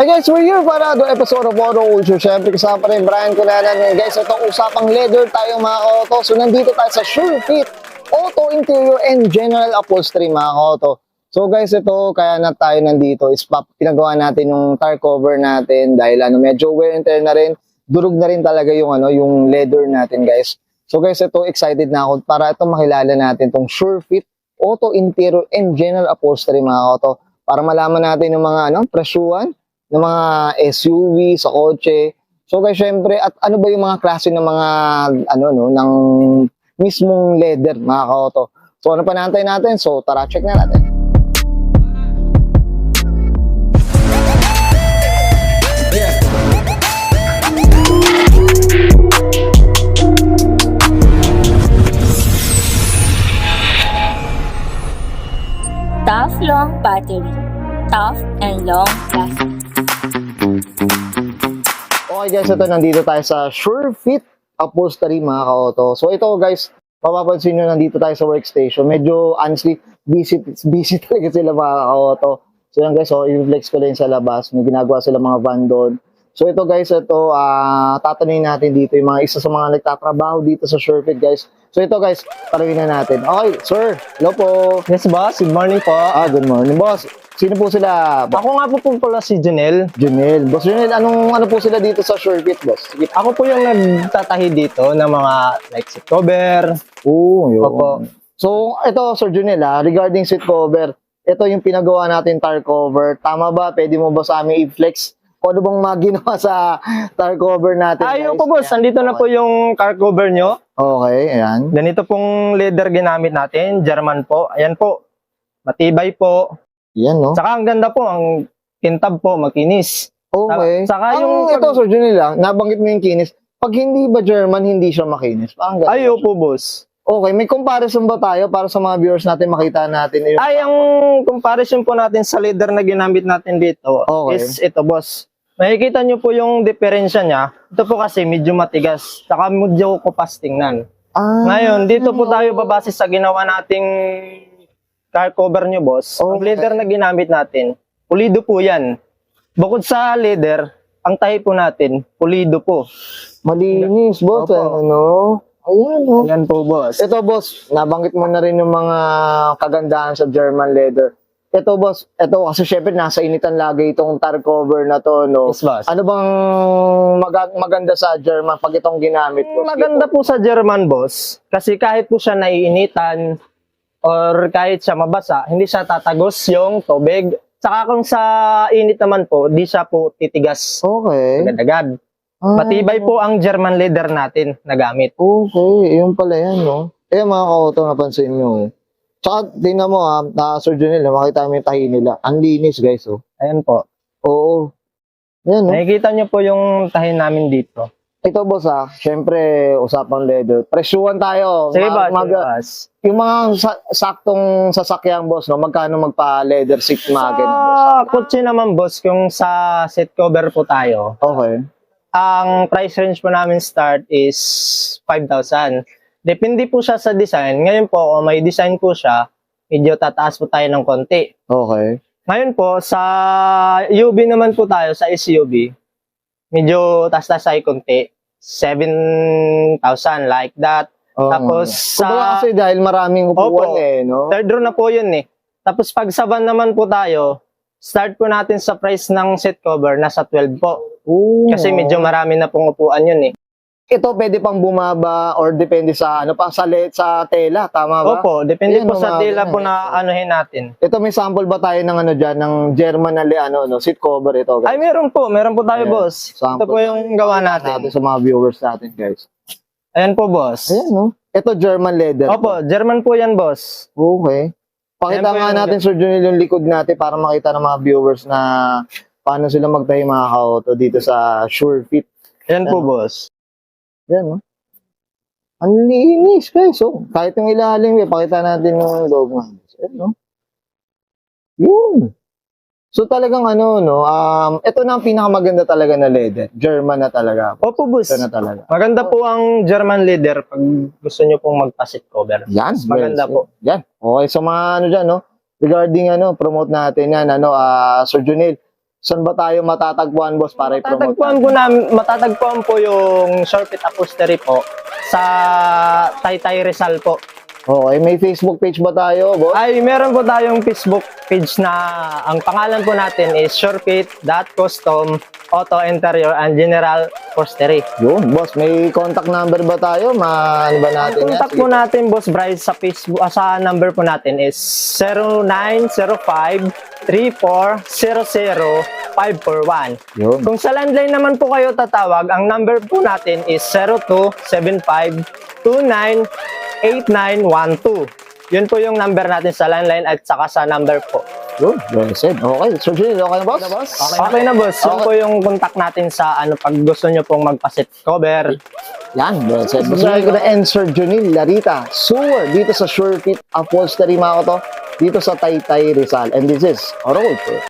guys, we're here para do episode of Auto Culture. Siyempre kasama pa rin Brian Culanan. Guys, itong usapang leather tayo mga auto. So nandito tayo sa SureFit Auto Interior and General Upholstery mga auto. So guys, ito kaya na tayo nandito is pinagawa natin yung tire cover natin dahil medyo wear and tear na rin. Durog na rin talaga yung yung leather natin guys. So guys, ito excited na ako para ito makilala natin tong SureFit Auto Interior and General Upholstery mga auto. Para malaman natin yung mga presyuhan ng mga SUV sa kotse. So guys, syempre, at ano ba yung mga klase ng mga ng mismong leather mga ka-auto. So ano pa natin? So tara, check na natin. Tough long battery. Tough and long lasting. Okay guys, ito nandito tayo sa SureFit Upholstery mga ka-auto. So ito guys, mapapansin nyo nandito tayo sa workstation. Medyo honestly, busy talaga sila mga ka-auto. So yan guys, i-flex ko lang sa labas. May ginagawa sila mga van doon. So ito guys, tatanungin natin dito yung mga isa sa mga nagtatrabaho dito sa SureFit guys. So ito guys, tanungin na natin. Okay, sir, hello po. Yes, boss. Good morning po. Good morning boss. Sino po sila? Ako nga po pala si Junel. Junel. Boss Junel, ano po sila dito sa SureFit, boss? Sige. Ako po yung nagtatahi dito ng mga like seat cover. Yun. Opo. So, ito, Sir Junel, regarding seat cover, ito yung pinagawa natin tire cover. Tama ba? Pwede mo ba sa amin i-flex? O ano bang maginawa sa tire cover natin? Ayun po, boss. Andito na po yung car cover nyo. Okay, ayan. Ganito pong leather ginamit natin. German po. Ayan po. Matibay po. Yan, no? Saka ang ganda po. Ang kintab po. Makinis. Okay. Saka Ito, Sir Junel, nabanggit mo yung kinis. Pag hindi ba German, hindi siya makinis? Parang ganun. Ayun po, boss. Okay, may comparison ba tayo para sa mga viewers natin makita natin? Ay, ang comparison po natin sa leather na ginamit natin dito is ito, boss. Makikita nyo po yung diferensya niya. Ito po kasi medyo matigas. Saka medyo kupas tingnan. Ngayon, dito po tayo babase sa ginawa nating car cover nyo, boss. Ang leather na ginamit natin, pulido po yan. Bukod sa leather, ang tahi po natin, pulido po. Malinis, boss. Opo. Ayan, no? Ayan po, boss. Ito, boss, nabanggit mo na rin yung mga kagandahan sa German leather. Ito, boss, kasi syempre nasa initan lagi itong tire cover na to, no? Yes, boss. Ano bang maganda sa German pag itong ginamit, boss? Maganda po sa German, boss. Kasi kahit po siya naiinitan or kahit siya mabasa, hindi siya tatagos yung tubig. Saka kung sa init naman po, di siya po titigas. Okay. Agad-agad. Matibay po ang German leather natin na gamit. Okay, yun pala yan, no? Mga ka-auto, napansin nyo. Tsaka, tingnan mo Sir Junel, makita mo yung tahi nila. Ang linis, guys, oh. Ayan po. Oo. Yan, no? Nakikita nyo po yung tahi namin dito. Ito, boss, syempre, usapang leather. Presyuhan tayo. Sige ba, boss? Yung mga saktong sasakyan, boss, no? Magkano magpa-leather seat mga ganun, boss? Sa kotse naman, boss, kung sa seat cover po tayo, Okay. ang price range po namin start is 5,000. Depende po siya sa design. Ngayon po, kung may design po siya, medyo tataas po tayo ng konti. Okay. Ngayon po, sa UV naman po tayo, sa SUV, medyo taas-taas tayo konti. 7,000, like that. Tapos sa... kasi dahil maraming upuan no? Third row na po yun Tapos pag sa van naman po tayo, start po natin sa price ng seat cover, nasa 12 po. Kasi medyo marami na pong upuan yun Ito pwede pang bumaba or depende sa sa tela, tama ba? Opo, depende po sa tela po na anuhin natin. Ito may sample ba tayo ng diyan ng German na seat cover ito, guys? Ay, meron po tayo, boss. Sample. Ito po yung gawa natin. Sa mga viewers natin, guys. Ayan po, boss. Ayan, no? Ito German leather. Opo, German po yan, boss. Okay. Pakita nga natin, Sir Junel, yung likod natin para makita ng mga viewers na paano sila magtahi mga ka-auto dito sa SureFit. Ayan po, boss. Yan, no? Ang linis, guys. Kahit yung ilalim, pakita natin yung loob nga. Yan, no? Yun. So talagang ito na ang pinakamaganda talaga na leather. German na talaga. Opo, boss. Ito na talaga. Maganda po ang German leather pag gusto nyo pong magpa-seat cover. Yan. Maganda po. Yan. Okay, so mga dyan, no? Regarding promote natin yan, Sir Junel. Saan ba tayo matatagpuan, boss, para i-promote Matatagpuan po yung Surefit Upholstery po sa Taytay Rizal po. Okay, may Facebook page ba tayo, boss? Ay, meron po tayong Facebook page na ang pangalan po natin is surefit.custom auto interior and general upholstery. Yun, boss, may contact number ba tayo? Ano ba natin Ang contact po natin, Boss Bryce, sa Facebook, sa number po natin is 0905-3400-541. Yun. Kung sa landline naman po kayo tatawag, ang number po natin is 0275-298912. Yun po yung number natin sa landline at saka sa number po. Yun, well said. Okay, Sir Junil, okay na, boss? Okay na, boss. Yun po yung contact natin sa pag gusto nyo pong magpa-set cover. Yan, well said. Boss ko na and Sir Junil Larita, sewer dito sa Surefit Upholstery, mga ko to, dito sa Taytay Rizal. And this is Oro Culture.